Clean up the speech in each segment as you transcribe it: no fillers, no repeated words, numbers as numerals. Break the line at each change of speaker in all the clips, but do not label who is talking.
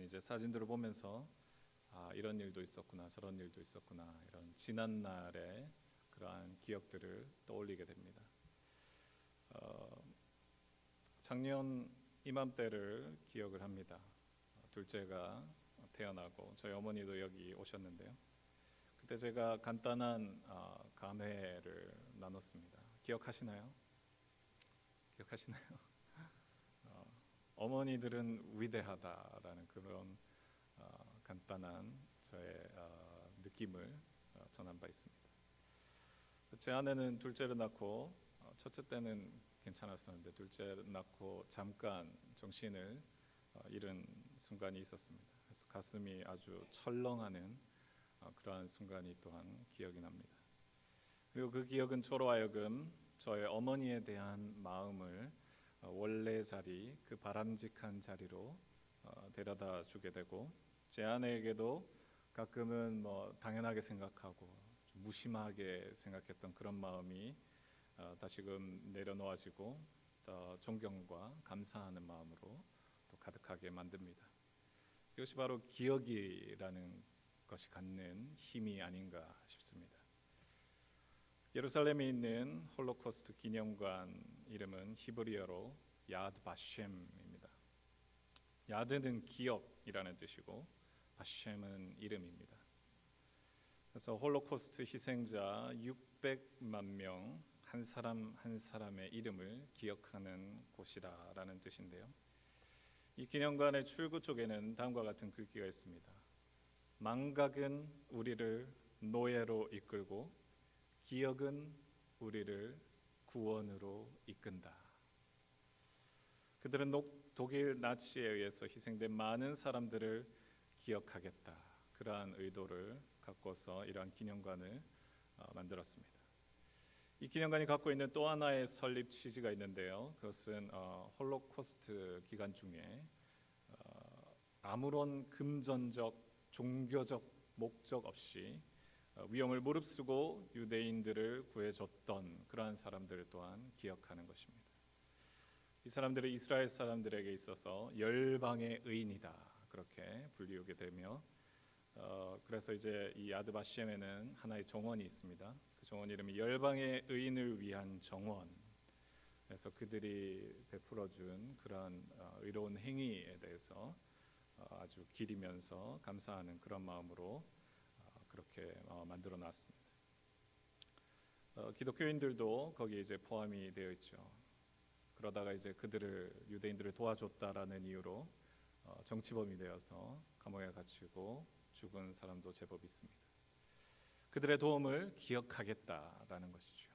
이제 사진들을 보면서 이런 일도 있었구나, 저런 일도 있었구나, 이런 지난 날의 그러한 기억들을 떠올리게 됩니다. 작년 이맘때를 기억을 합니다. 둘째가 태어나고 저희 어머니도 여기 오셨는데요. 그때 제가 간단한 감회를 나눴습니다. 기억하시나요? 기억하시나요? 어머니들은 위대하다라는 그런 간단한 저의 느낌을 전한 바 있습니다. 제 아내는 둘째를 낳고 첫째 때는 괜찮았었는데 둘째 낳고 잠깐 정신을 잃은 순간이 있었습니다. 그래서 가슴이 아주 철렁하는 그러한 순간이 또한 기억이 납니다. 그리고 그 기억은 저로 하여금 저의 어머니에 대한 마음을 원래 자리, 그 바람직한 자리로 데려다 주게 되고, 제 아내에게도 가끔은 당연하게 생각하고 좀 무심하게 생각했던 그런 마음이 다시금 내려놓아지고 더 존경과 감사하는 마음으로 또 가득하게 만듭니다. 이것이 바로 기억이라는 것이 갖는 힘이 아닌가 싶습니다. 예루살렘에 있는 홀로코스트 기념관 이름은 히브리어로 야드 바셴입니다. 야드는 기억이라는 뜻이고 바셴은 이름입니다. 그래서 홀로코스트 희생자 600만 명 한 사람 한 사람의 이름을 기억하는 곳이라는 뜻인데요. 이 기념관의 출구 쪽에는 다음과 같은 글귀가 있습니다. 망각은 우리를 노예로 이끌고 기억은 우리를 구원으로 이끈다. 그들은 독일 나치에 의해서 희생된 많은 사람들을 기억하겠다. 그러한 의도를 갖고서 이러한 기념관을 만들었습니다. 이 기념관이 갖고 있는 또 하나의 설립 취지가 있는데요. 그것은 홀로코스트 기간 중에 아무런 금전적, 종교적 목적 없이 위험을 무릅쓰고 유대인들을 구해줬던 그러한 사람들을 또한 기억하는 것입니다. 이 사람들은 이스라엘 사람들에게 있어서 열방의 의인이다, 그렇게 불리우게 되며 그래서 이제 이 야드 바셴에는 하나의 정원이 있습니다. 그 정원 이름이 열방의 의인을 위한 정원. 그래서 그들이 베풀어준 그러한 의로운 행위에 대해서 아주 기리면서 감사하는 그런 마음으로 그렇게 만들어 놨습니다. 기독교인들도 거기에 이제 포함이 되어 있죠. 그러다가 이제 유대인들을 도와줬다라는 이유로 정치범이 되어서 감옥에 갇히고 죽은 사람도 제법 있습니다. 그들의 도움을 기억하겠다라는 것이죠.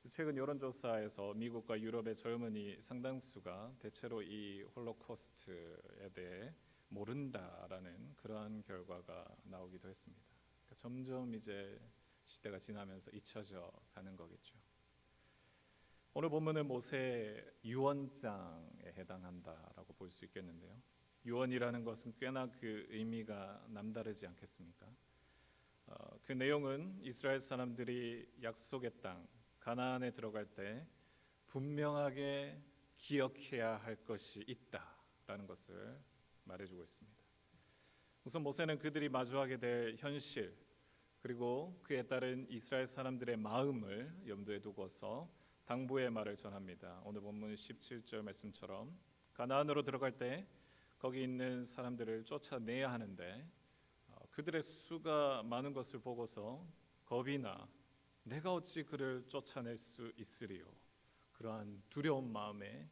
최근 여론조사에서 미국과 유럽의 젊은이 상당수가 대체로 이 홀로코스트에 대해 모른다라는 그러한 결과가 나오기도 했습니다. 그러니까 점점 이제 시대가 지나면서 잊혀져 가는 거겠죠. 오늘 본문은 모세 유언장에 해당한다라고 볼 수 있겠는데요. 유언이라는 것은 꽤나 그 의미가 남다르지 않겠습니까? 그 내용은 이스라엘 사람들이 약속의 땅 가나안에 들어갈 때 분명하게 기억해야 할 것이 있다라는 것을 말해주고 있습니다. 우선 모세는 그들이 마주하게 될 현실 그리고 그에 따른 이스라엘 사람들의 마음을 염두에 두고서 당부의 말을 전합니다. 오늘 본문 17절 말씀처럼 가나안으로 들어갈 때 거기 있는 사람들을 쫓아내야 하는데 그들의 수가 많은 것을 보고서 겁이 나 내가 어찌 그를 쫓아낼 수 있으리요. 그러한 두려운 마음에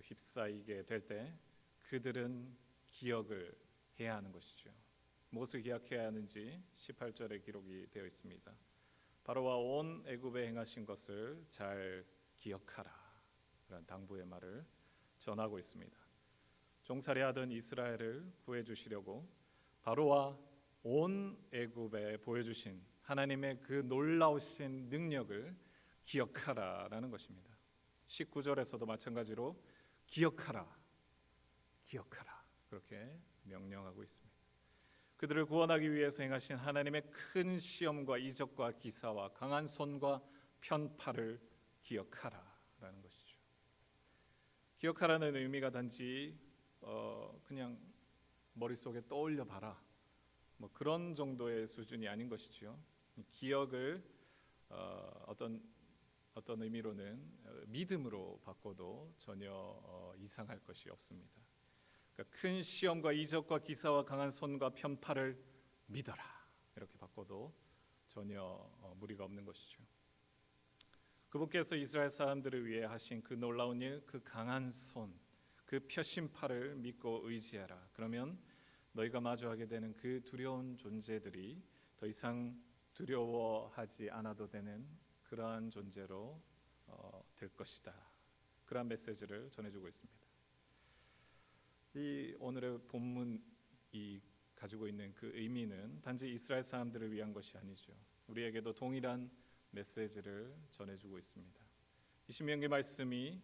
휩싸이게 될 때 그들은 기억을 해야 하는 것이죠. 무엇을 기억해야 하는지 18절에 기록이 되어 있습니다. 바로와 온 애굽에 행하신 것을 잘 기억하라. 그런 당부의 말을 전하고 있습니다. 종살이하던 이스라엘을 구해주시려고 바로와 온 애굽에 보여주신 하나님의 그 놀라우신 능력을 기억하라라는 것입니다. 19절에서도 마찬가지로 기억하라, 기억하라 그렇게 명령하고 있습니다. 그들을 구원하기 위해서 행하신 하나님의 큰 시험과 이적과 기사와 강한 손과 편팔을 기억하라라는 것이죠. 기억하라는 의미가 단지 그냥 머릿속에 떠올려 봐라. 뭐 그런 정도의 수준이 아닌 것이지요. 기억을 어떤 의미로는 믿음으로 바꿔도 전혀 이상할 것이 없습니다. 그러니까 큰 시험과 이적과 기사와 강한 손과 편팔을 믿어라. 이렇게 바꿔도 전혀 무리가 없는 것이죠. 그분께서 이스라엘 사람들을 위해 하신 그 놀라운 일, 그 강한 손, 그 펴신 팔을 믿고 의지하라. 그러면 너희가 마주하게 되는 그 두려운 존재들이 더 이상 두려워하지 않아도 되는 그러한 존재로 될 것이다. 그러한 메시지를 전해주고 있습니다. 이 오늘의 본문이 가지고 있는 그 의미는 단지 이스라엘 사람들을 위한 것이 아니죠. 우리에게도 동일한 메시지를 전해주고 있습니다. 이 신명기 말씀이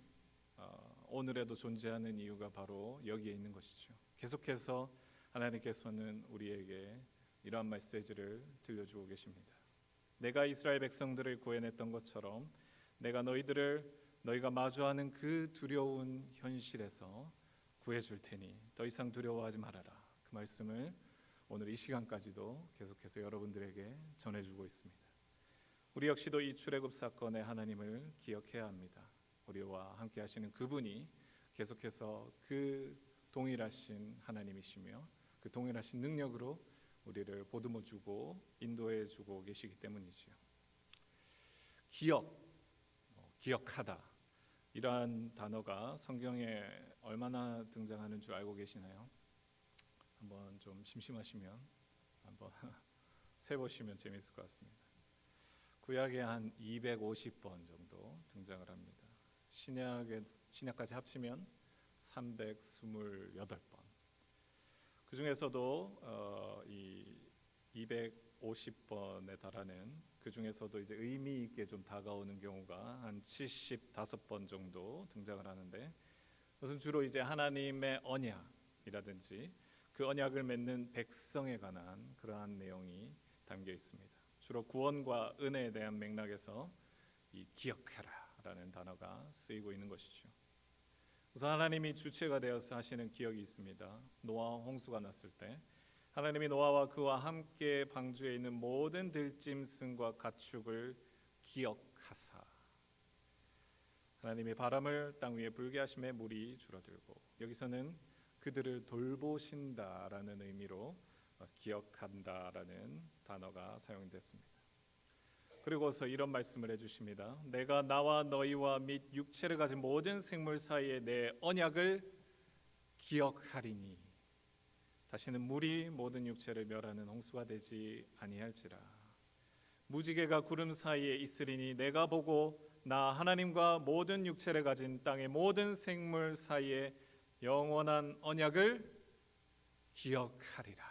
오늘에도 존재하는 이유가 바로 여기에 있는 것이죠. 계속해서 하나님께서는 우리에게 이러한 메시지를 들려주고 계십니다. 내가 이스라엘 백성들을 구해냈던 것처럼 내가 너희가 마주하는 그 두려운 현실에서 구해줄 테니 더 이상 두려워하지 말아라. 그 말씀을 오늘 이 시간까지도 계속해서 여러분들에게 전해주고 있습니다. 우리 역시도 이 출애굽 사건의 하나님을 기억해야 합니다. 우리와 함께 하시는 그분이 계속해서 그 동일하신 하나님이시며 그 동일하신 능력으로 우리를 보듬어주고 인도해주고 계시기 때문이지요. 기억하다 이러한 단어가 성경에 얼마나 등장하는 줄 알고 계시나요? 한번 좀 심심하시면 한번 세보시면 재미있을 것 같습니다. 구약에 한 250번 정도 등장을 합니다. 신약까지 합치면 328번. 그 중에서도 이 250번에 달하는 그 중에서도 이제 의미 있게 좀 다가오는 경우가 한 75번 정도 등장을 하는데, 그것은 주로 이제 하나님의 언약이라든지 그 언약을 맺는 백성에 관한 그러한 내용이 담겨 있습니다. 주로 구원과 은혜에 대한 맥락에서 이 기억해라라는 단어가 쓰이고 있는 것이죠. 우선 하나님이 주체가 되어서 하시는 기억이 있습니다. 노아와 홍수가 났을 때 하나님이 노아와 그와 함께 방주에 있는 모든 들짐승과 가축을 기억하사 하나님이 바람을 땅 위에 불게 하심에 물이 줄어들고, 여기서는 그들을 돌보신다라는 의미로 기억한다라는 단어가 사용됐습니다. 그리고서 이런 말씀을 해주십니다. 내가 나와 너희와 및 육체를 가진 모든 생물 사이에 내 언약을 기억하리니 다시는 물이 모든 육체를 멸하는 홍수가 되지 아니할지라. 무지개가 구름 사이에 있으리니 내가 보고 나 하나님과 모든 육체를 가진 땅의 모든 생물 사이에 영원한 언약을 기억하리라.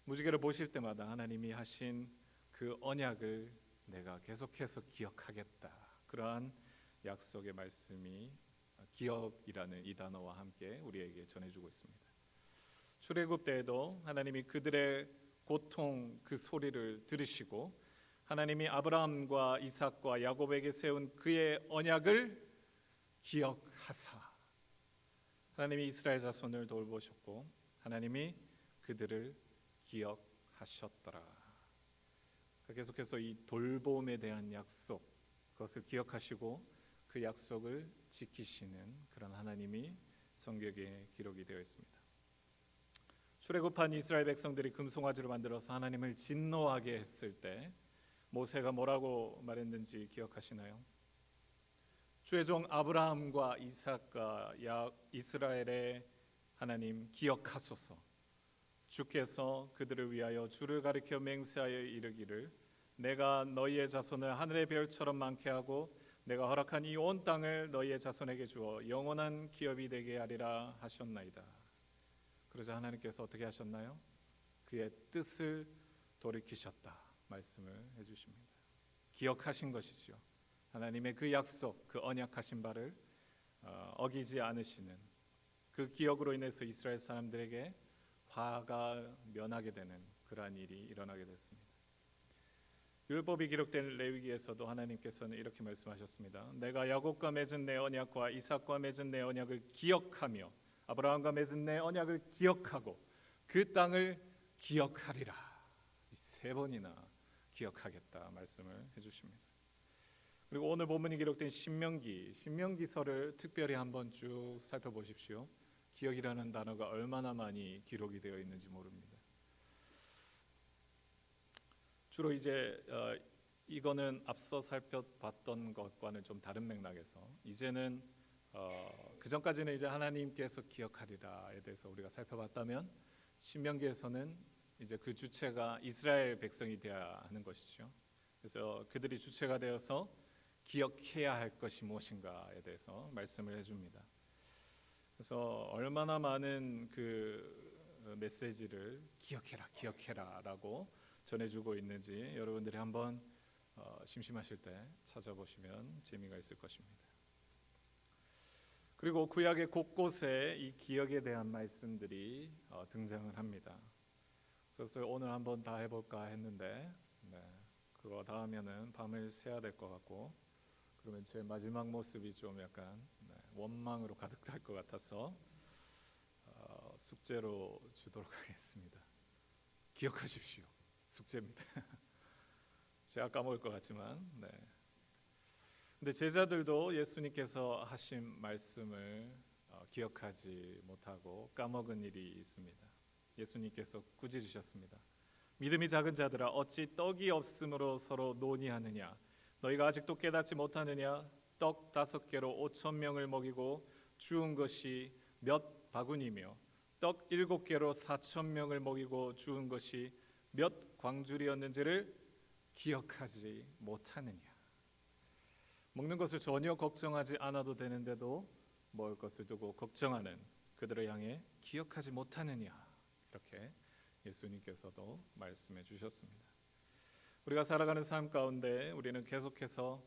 무지개를 보실 때마다 하나님이 하신 그 언약을 내가 계속해서 기억하겠다. 그러한 약속의 말씀이 기억이라는 이 단어와 함께 우리에게 전해주고 있습니다. 출애굽 때에도 하나님이 그들의 고통 그 소리를 들으시고 하나님이 아브라함과 이삭과 야곱에게 세운 그의 언약을 기억하사 하나님이 이스라엘 자손을 돌보셨고 하나님이 그들을 기억하셨더라. 계속해서 이 돌봄에 대한 약속, 그것을 기억하시고 그 약속을 지키시는 그런 하나님이 성경에 기록이 되어 있습니다. 출애굽한 이스라엘 백성들이 금송아지를 만들어서 하나님을 진노하게 했을 때 모세가 뭐라고 말했는지 기억하시나요? 주의 종 아브라함과 이삭과 이스라엘의 하나님 기억하소서. 주께서 그들을 위하여 주를 가리켜 맹세하여 이르기를 내가 너희의 자손을 하늘의 별처럼 많게 하고 내가 허락한 이 온 땅을 너희의 자손에게 주어 영원한 기업이 되게 하리라 하셨나이다. 그러자 하나님께서 어떻게 하셨나요? 그의 뜻을 돌이키셨다 말씀을 해주십니다. 기억하신 것이죠. 하나님의 그 약속, 그 언약하신 바를 어기지 않으시는 그 기억으로 인해서 이스라엘 사람들에게 화가 면하게 되는 그러한 일이 일어나게 됐습니다. 율법이 기록된 레위기에서도 하나님께서는 이렇게 말씀하셨습니다. 내가 야곱과 맺은 내 언약과 이삭과 맺은 내 언약을 기억하며 아브라함과 맺은 내 언약을 기억하고 그 땅을 기억하리라. 세 번이나 기억하겠다 말씀을 해주십니다. 그리고 오늘 본문이 기록된 신명기서를 특별히 한번 쭉 살펴보십시오. 기억이라는 단어가 얼마나 많이 기록이 되어 있는지 모릅니다. 주로 이제 이거는 앞서 살펴봤던 것과는 좀 다른 맥락에서 이제는 그 전까지는 이제 하나님께서 기억하리라에 대해서 우리가 살펴봤다면 신명기에서는 이제 그 주체가 이스라엘 백성이 되어야 하는 것이죠. 그래서 그들이 주체가 되어서 기억해야 할 것이 무엇인가에 대해서 말씀을 해줍니다. 그래서 얼마나 많은 그 메시지를 기억해라라고 전해주고 있는지 여러분들이 한번 심심하실 때 찾아보시면 재미가 있을 것입니다. 그리고 구약의 곳곳에 이 기억에 대한 말씀들이 등장을 합니다. 그래서 오늘 한번 다 해볼까 했는데 그거 다 하면은 밤을 새야 될 것 같고 그러면 제 마지막 모습이 좀 약간 원망으로 가득할 것 같아서 숙제로 주도록 하겠습니다. 기억하십시오. 숙제입니다. 제가 까먹을 것 같지만 근데 제자들도 예수님께서 하신 말씀을 기억하지 못하고 까먹은 일이 있습니다. 예수님께서 꾸짖으셨습니다. 믿음이 작은 자들아 어찌 떡이 없음으로 서로 논의하느냐 너희가 아직도 깨닫지 못하느냐 떡 5개로 5,000명을 먹이고 주운 것이 몇 바구니며 떡 7개로 4,000명을 먹이고 주운 것이 몇 광줄이었는지를 기억하지 못하느냐. 먹는 것을 전혀 걱정하지 않아도 되는데도 먹을 것을 두고 걱정하는 그들을 향해 기억하지 못하느냐. 이렇게 예수님께서도 말씀해 주셨습니다. 우리가 살아가는 삶 가운데 우리는 계속해서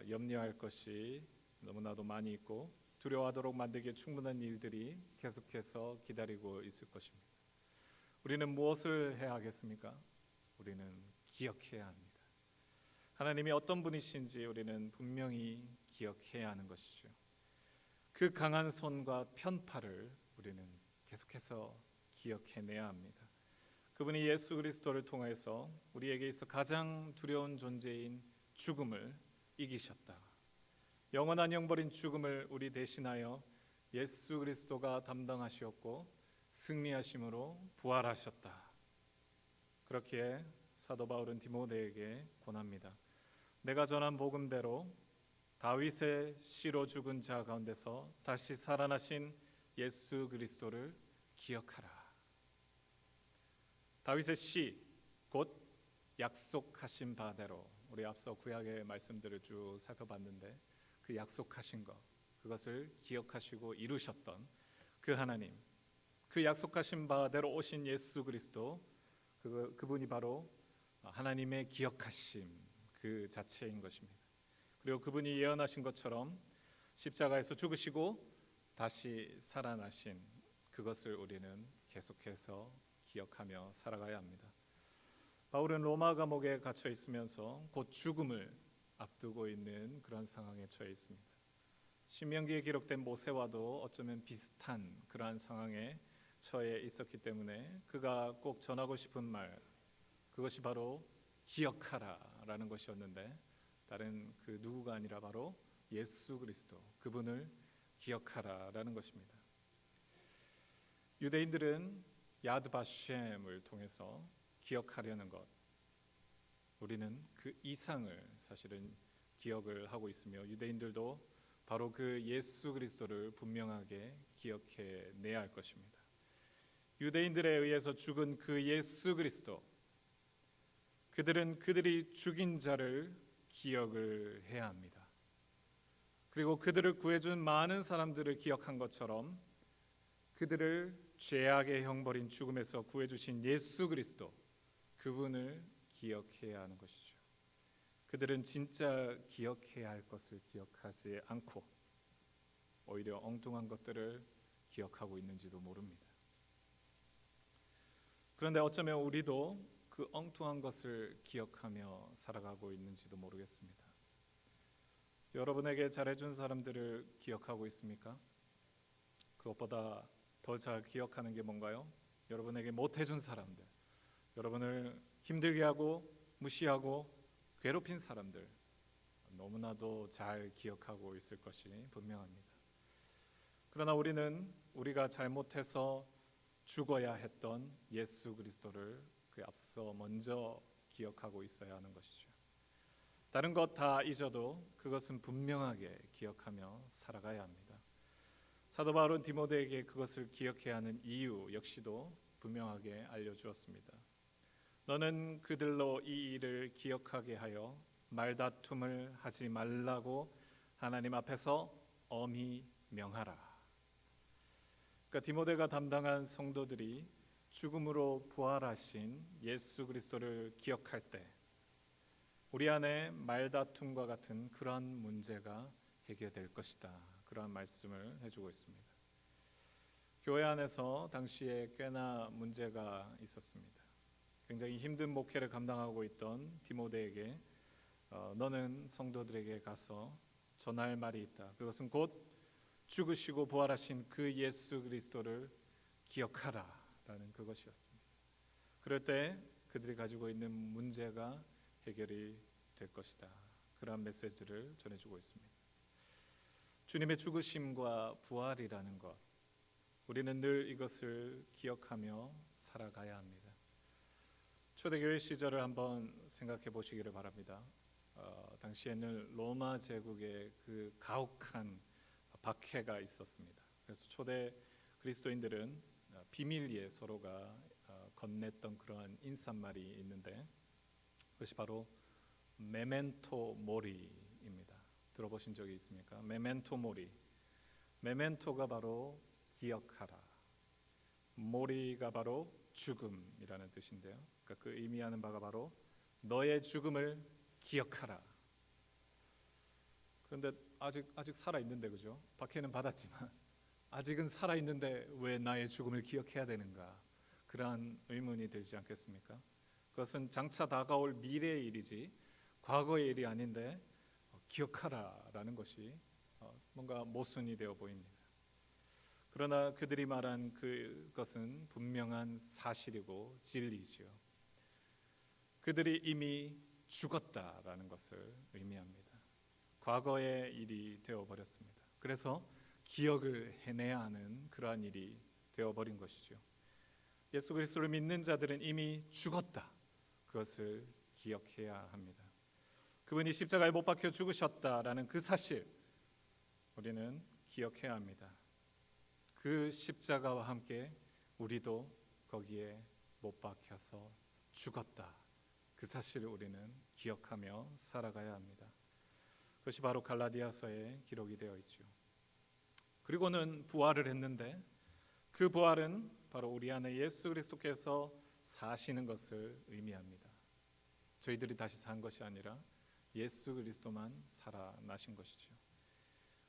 염려할 것이 너무나도 많이 있고 두려워하도록 만들기에 충분한 일들이 계속해서 기다리고 있을 것입니다. 우리는 무엇을 해야 하겠습니까? 우리는 기억해야 합니다. 하나님이 어떤 분이신지 우리는 분명히 기억해야 하는 것이죠. 그 강한 손과 편팔을 우리는 계속해서 기억해내야 합니다. 그분이 예수 그리스도를 통해서 우리에게 있어 가장 두려운 존재인 죽음을 이기셨다. 영원한 영벌인 죽음을 우리 대신하여 예수 그리스도가 담당하셨고 승리하심으로 부활하셨다. 그렇기에 사도 바울은 디모데에게 권합니다. 내가 전한 복음대로 다윗의 씨로 죽은 자 가운데서 다시 살아나신 예수 그리스도를 기억하라. 다윗의 씨, 곧 약속하신 바대로 우리 앞서 구약의 말씀들을 쭉 살펴봤는데 그 약속하신 것, 그것을 기억하시고 이루셨던 그 하나님, 그 약속하신 바대로 오신 예수 그리스도, 그분이 바로 하나님의 기억하심 그 자체인 것입니다. 그리고 그분이 예언하신 것처럼 십자가에서 죽으시고 다시 살아나신 그것을 우리는 계속해서 기억하며 살아가야 합니다. 바울은 로마 감옥에 갇혀 있으면서 곧 죽음을 앞두고 있는 그런 상황에 처해 있습니다. 신명기에 기록된 모세와도 어쩌면 비슷한 그러한 상황에 처해 있었기 때문에 그가 꼭 전하고 싶은 말, 그것이 바로 기억하라라는 것이었는데 다른 그 누구가 아니라 바로 예수 그리스도, 그분을 기억하라라는 것입니다. 유대인들은 야드바셴을 통해서 기억하려는 것, 우리는 그 이상을 사실은 기억을 하고 있으며 유대인들도 바로 그 예수 그리스도를 분명하게 기억해 내야 할 것입니다. 유대인들에 의해서 죽은 그 예수 그리스도, 그들은 그들이 죽인 자를 기억을 해야 합니다. 그리고 그들을 구해준 많은 사람들을 기억한 것처럼 그들을 죄악의 형벌인 죽음에서 구해주신 예수 그리스도, 그분을 기억해야 하는 것이죠. 그들은 진짜 기억해야 할 것을 기억하지 않고 오히려 엉뚱한 것들을 기억하고 있는지도 모릅니다. 그런데 어쩌면 우리도 그 엉뚱한 것을 기억하며 살아가고 있는지도 모르겠습니다. 여러분에게 잘해준 사람들을 기억하고 있습니까? 그것보다 더 잘 기억하는 게 뭔가요? 여러분에게 못해준 사람들, 여러분을 힘들게 하고 무시하고 괴롭힌 사람들, 너무나도 잘 기억하고 있을 것이 분명합니다. 그러나 우리는 우리가 잘못해서 죽어야 했던 예수 그리스도를 그 앞서 먼저 기억하고 있어야 하는 것이죠. 다른 것 다 잊어도 그것은 분명하게 기억하며 살아가야 합니다. 사도 바울은 디모데에게 그것을 기억해야 하는 이유 역시도 분명하게 알려주었습니다. 너는 그들로 이 일을 기억하게 하여 말다툼을 하지 말라고 하나님 앞에서 엄히 명하라. 그러니까 디모데가 담당한 성도들이 죽음으로 부활하신 예수 그리스도를 기억할 때 우리 안에 말다툼과 같은 그러한 문제가 해결될 것이다. 그러한 말씀을 해주고 있습니다. 교회 안에서 당시에 꽤나 문제가 있었습니다. 굉장히 힘든 목회를 감당하고 있던 디모데에게 너는 성도들에게 가서 전할 말이 있다. 그것은 곧 죽으시고 부활하신 그 예수 그리스도를 기억하라 라는 그것이었습니다. 그럴 때 그들이 가지고 있는 문제가 해결이 될 것이다. 그러한 메시지를 전해주고 있습니다. 주님의 죽으심과 부활이라는 것, 우리는 늘 이것을 기억하며 살아가야 합니다. 초대교회 시절을 한번 생각해 보시기를 바랍니다. 당시에는 로마 제국의 그 가혹한 박해가 있었습니다. 그래서 초대 그리스도인들은 비밀리에 서로가 건넸던 그러한 인사말이 있는데 그것이 바로 메멘토 모리입니다. 들어보신 적이 있습니까? 메멘토 모리. 메멘토가 바로 기억하라. 모리가 바로 죽음이라는 뜻인데요. 그러니까 그 의미하는 바가 바로 너의 죽음을 기억하라. 그런데 아직 살아 있는데 그죠? 박해는 받았지만 아직은 살아 있는데 왜 나의 죽음을 기억해야 되는가? 그러한 의문이 들지 않겠습니까? 그것은 장차 다가올 미래의 일이지 과거의 일이 아닌데 기억하라라는 것이 뭔가 모순이 되어 보입니다. 그러나 그들이 말한 그것은 분명한 사실이고 진리지요. 그들이 이미 죽었다라는 것을 의미합니다. 과거의 일이 되어버렸습니다. 그래서 기억을 해내야 하는 그러한 일이 되어버린 것이죠. 예수 그리스도를 믿는 자들은 이미 죽었다. 그것을 기억해야 합니다. 그분이 십자가에 못 박혀 죽으셨다라는 그 사실 우리는 기억해야 합니다. 그 십자가와 함께 우리도 거기에 못 박혀서 죽었다. 그 사실을 우리는 기억하며 살아가야 합니다. 그것이 바로 갈라디아서에 기록이 되어 있죠. 그리고는 부활을 했는데 그 부활은 바로 우리 안에 예수 그리스도께서 사시는 것을 의미합니다. 저희들이 다시 산 것이 아니라 예수 그리스도만 살아나신 것이죠.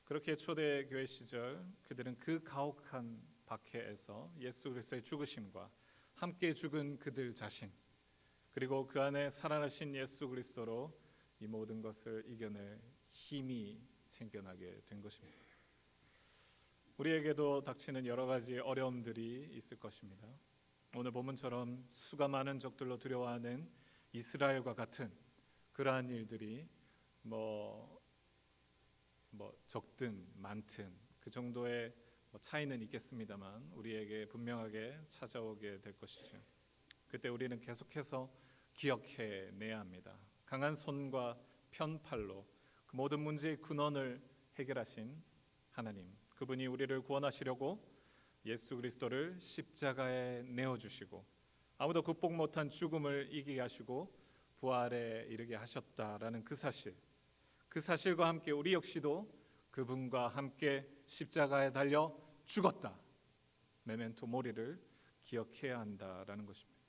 그렇게 초대교회 시절 그들은 그 가혹한 박해에서 예수 그리스도의 죽으심과 함께 죽은 그들 자신 그리고 그 안에 살아나신 예수 그리스도로 이 모든 것을 이겨낼 힘이 생겨나게 된 것입니다. 우리에게도 닥치는 여러 가지 어려움들이 있을 것입니다. 오늘 본문처럼 수가 많은 적들로 두려워하는 이스라엘과 같은 그러한 일들이 적든 많든 그 정도의 차이는 있겠습니다만 우리에게 분명하게 찾아오게 될 것이죠. 그때 우리는 계속해서 기억해내야 합니다. 강한 손과 편팔로 그 모든 문제의 근원을 해결하신 하나님, 그분이 우리를 구원하시려고 예수 그리스도를 십자가에 내어주시고 아무도 극복 못한 죽음을 이기게 하시고 부활에 이르게 하셨다라는 그 사실과 함께 우리 역시도 그분과 함께 십자가에 달려 죽었다. 메멘토 모리를 기억해야 한다라는 것입니다.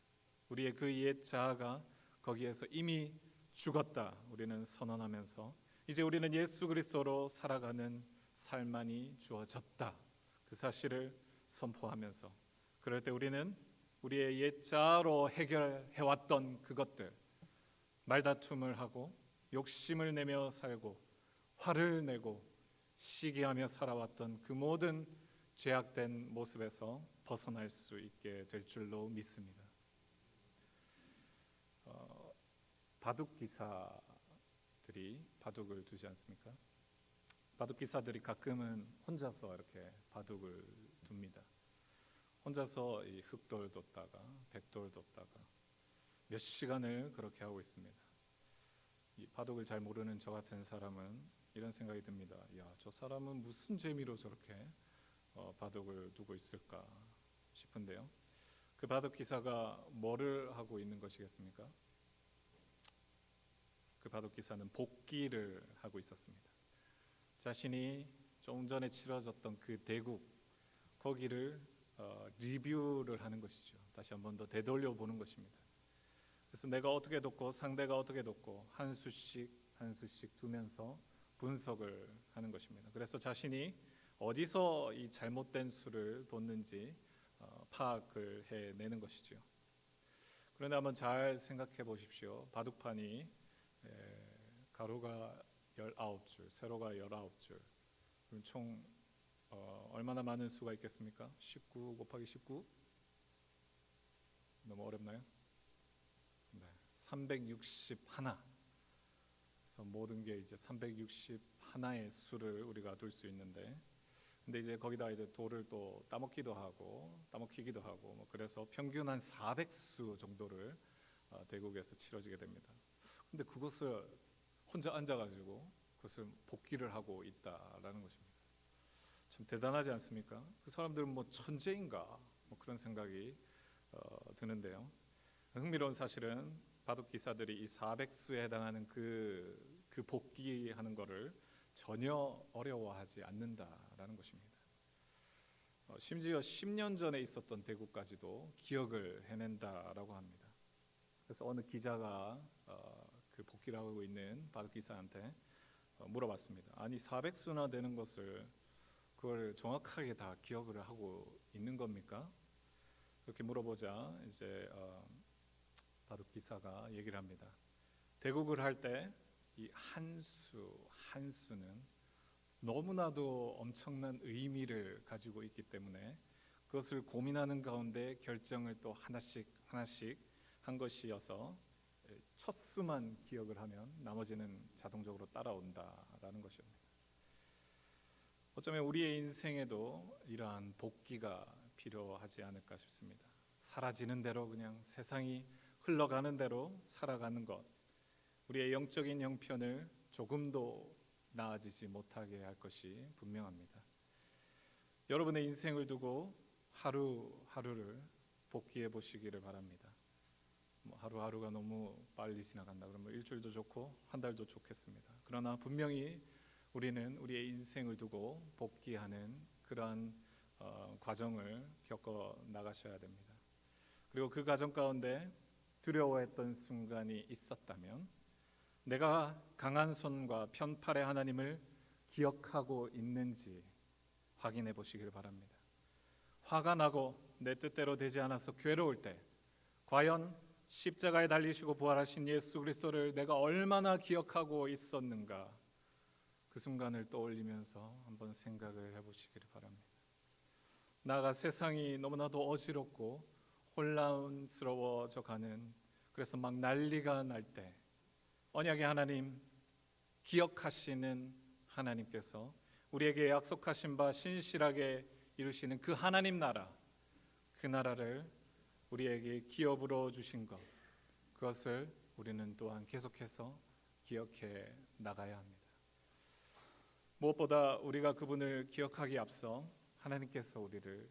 우리의 그 옛 자아가 거기에서 이미 죽었다. 우리는 선언하면서 이제 우리는 예수 그리스도로 살아가는 삶만이 주어졌다. 그 사실을 선포하면서 그럴 때 우리는 우리의 옛 자아로 해결해왔던 그것들 말다툼을 하고 욕심을 내며 살고 화를 내고 시기하며 살아왔던 그 모든 죄악된 모습에서 벗어날 수 있게 될 줄로 믿습니다. 바둑 기사들이 바둑을 두지 않습니까? 바둑 기사들이 가끔은 혼자서 이렇게 바둑을 둡니다. 혼자서 이 흑돌 뒀다가 백돌 뒀다가 몇 시간을 그렇게 하고 있습니다. 이 바둑을 잘 모르는 저 같은 사람은 이런 생각이 듭니다. 야, 저 사람은 무슨 재미로 저렇게 바둑을 두고 있을까 싶은데요. 그 바둑 기사가 뭐를 하고 있는 것이겠습니까? 그 바둑 기사는 복기를 하고 있었습니다. 자신이 조금 전에 치러졌던 그 대국 거기를 리뷰를 하는 것이죠. 다시 한 번 더 되돌려 보는 것입니다. 그래서 내가 어떻게 뒀고 상대가 어떻게 뒀고 한 수씩 두면서 분석을 하는 것입니다. 그래서 자신이 어디서 이 잘못된 수를 뒀는지 파악을 해내는 것이죠. 그런데 한번 잘 생각해 보십시오. 바둑판이 가로가 19줄, 세로가 19줄, 그럼 총 얼마나 많은 수가 있겠습니까? 19 곱하기 19? 너무 어렵나요? 네, 361. 그래서 모든 게 이제 361의 수를 우리가 둘 수 있는데, 근데 이제 거기다 이제 돌을 또 따먹기도 하고 따먹히기도 하고 뭐 그래서 평균 한 400수 정도를 대국에서 치러지게 됩니다. 근데 그것을 혼자 앉아가지고 그것을 복기를 하고 있다라는 것입니다. 참 대단하지 않습니까? 그 사람들은 뭐 천재인가 뭐 그런 생각이 드는데요. 흥미로운 사실은 바둑 기사들이 이 400수에 해당하는 그 복기하는 것을 전혀 어려워하지 않는다라는 것입니다. 심지어 10년 전에 있었던 대국까지도 기억을 해낸다라고 합니다. 그래서 어느 기자가 그 복기를 하고 있는 바둑 기사한테 물어봤습니다. 아니 400수나 되는 것을 그걸 정확하게 다 기억을 하고 있는 겁니까? 그렇게 물어보자 이제 바둑 기사가 얘기를 합니다. 대국을 할 때 이 한 수는 너무나도 엄청난 의미를 가지고 있기 때문에 그것을 고민하는 가운데 결정을 또 하나씩 한 것이어서 첫 수만 기억을 하면 나머지는 자동적으로 따라온다라는 것입니다. 어쩌면 우리의 인생에도 이러한 복기가 필요하지 않을까 싶습니다. 사라지는 대로 그냥 세상이 흘러가는 대로 살아가는 것, 우리의 영적인 형편을 조금도 나아지지 못하게 할 것이 분명합니다. 여러분의 인생을 두고 하루하루를 복기해 보시기를 바랍니다. 하루하루가 너무 빨리 지나간다 그러면 일주일도 좋고 한 달도 좋겠습니다. 그러나 분명히 우리는 우리의 인생을 두고 복기하는 그러한 과정을 겪어 나가셔야 됩니다. 그리고 그 과정 가운데 두려워했던 순간이 있었다면 내가 강한 손과 편팔의 하나님을 기억하고 있는지 확인해 보시길 바랍니다. 화가 나고 내 뜻대로 되지 않아서 괴로울 때 과연 십자가에 달리시고 부활하신 예수 그리스도를 내가 얼마나 기억하고 있었는가, 그 순간을 떠올리면서 한번 생각을 해보시기를 바랍니다. 나아가 세상이 너무나도 어지럽고 혼란스러워져 가는, 그래서 막 난리가 날 때 언약의 하나님, 기억하시는 하나님께서 우리에게 약속하신 바 신실하게 이루시는 그 하나님 나라, 그 나라를 우리에게 기업으로 주신 것, 그것을 우리는 또한 계속해서 기억해 나가야 합니다. 무엇보다 우리가 그분을 기억하기에 앞서 하나님께서 우리를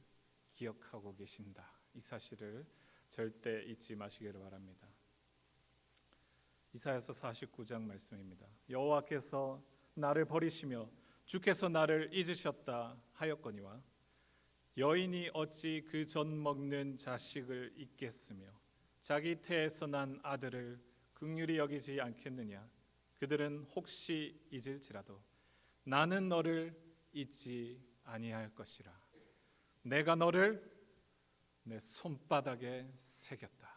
기억하고 계신다, 이 사실을 절대 잊지 마시기를 바랍니다. 이사야서 49장 말씀입니다. 여호와께서 나를 버리시며 주께서 나를 잊으셨다 하였거니와 여인이 어찌 그 젖 먹는 자식을 잊겠으며 자기 태에서 난 아들을 긍휼히 여기지 않겠느냐. 그들은 혹시 잊을지라도 나는 너를 잊지 아니할 것이라. 내가 너를 내 손바닥에 새겼다.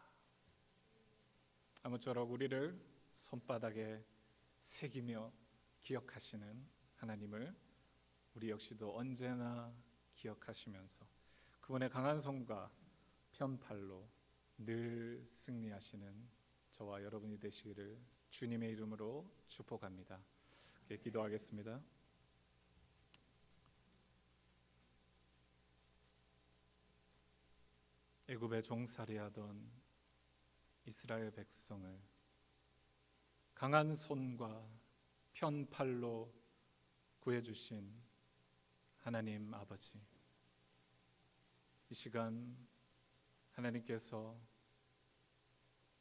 아무쪼록 우리를 손바닥에 새기며 기억하시는 하나님을 우리 역시도 언제나 기억하시면서 그분의 강한 손과 편팔로 늘 승리하시는 저와 여러분이 되시기를 주님의 이름으로 축복합니다. 기도하겠습니다. 애굽에 종살이하던 이스라엘 백성을 강한 손과 편팔로 구해주신 하나님 아버지, 이 시간 하나님께서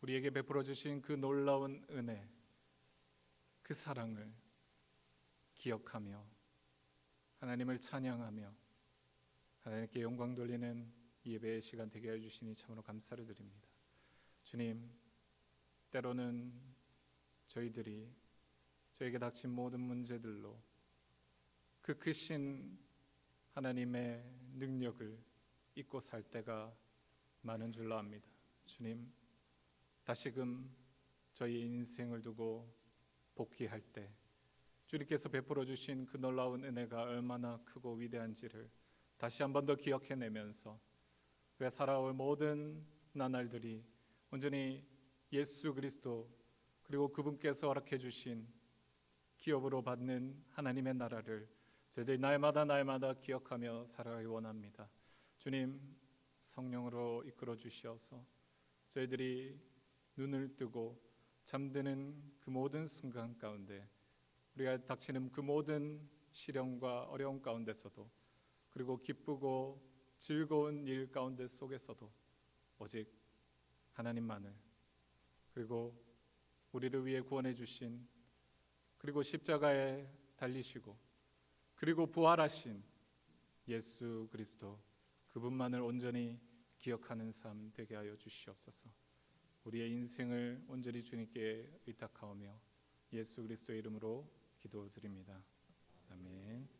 우리에게 베풀어 주신 그 놀라운 은혜, 그 사랑을 기억하며 하나님을 찬양하며 하나님께 영광 돌리는 예배의 시간 되게 해주시니 참으로 감사를 드립니다. 주님, 때로는 저희들이 저에게 닥친 모든 문제들로 그 크신 하나님의 능력을 잊고 살 때가 많은 줄로 압니다. 주님, 다시금 저희 인생을 두고 복귀할 때 주님께서 베풀어 주신 그 놀라운 은혜가 얼마나 크고 위대한지를 다시 한 번 더 기억해내면서 그 살아올 모든 나날들이 온전히 예수 그리스도 그리고 그분께서 허락해 주신 기업으로 받는 하나님의 나라를 저희들이 날마다 기억하며 살아가기 원합니다. 주님, 성령으로 이끌어 주시어서 저희들이 눈을 뜨고 잠드는 그 모든 순간 가운데 우리가 닥치는 그 모든 시련과 어려움 가운데서도 그리고 기쁘고 즐거운 일 가운데 속에서도 오직 하나님만을, 그리고 우리를 위해 구원해 주신, 그리고 십자가에 달리시고 그리고 부활하신 예수 그리스도 그분만을 온전히 기억하는 삶 되게 하여 주시옵소서. 우리의 인생을 온전히 주님께 의탁하오며 예수 그리스도의 이름으로 기도드립니다. 아멘.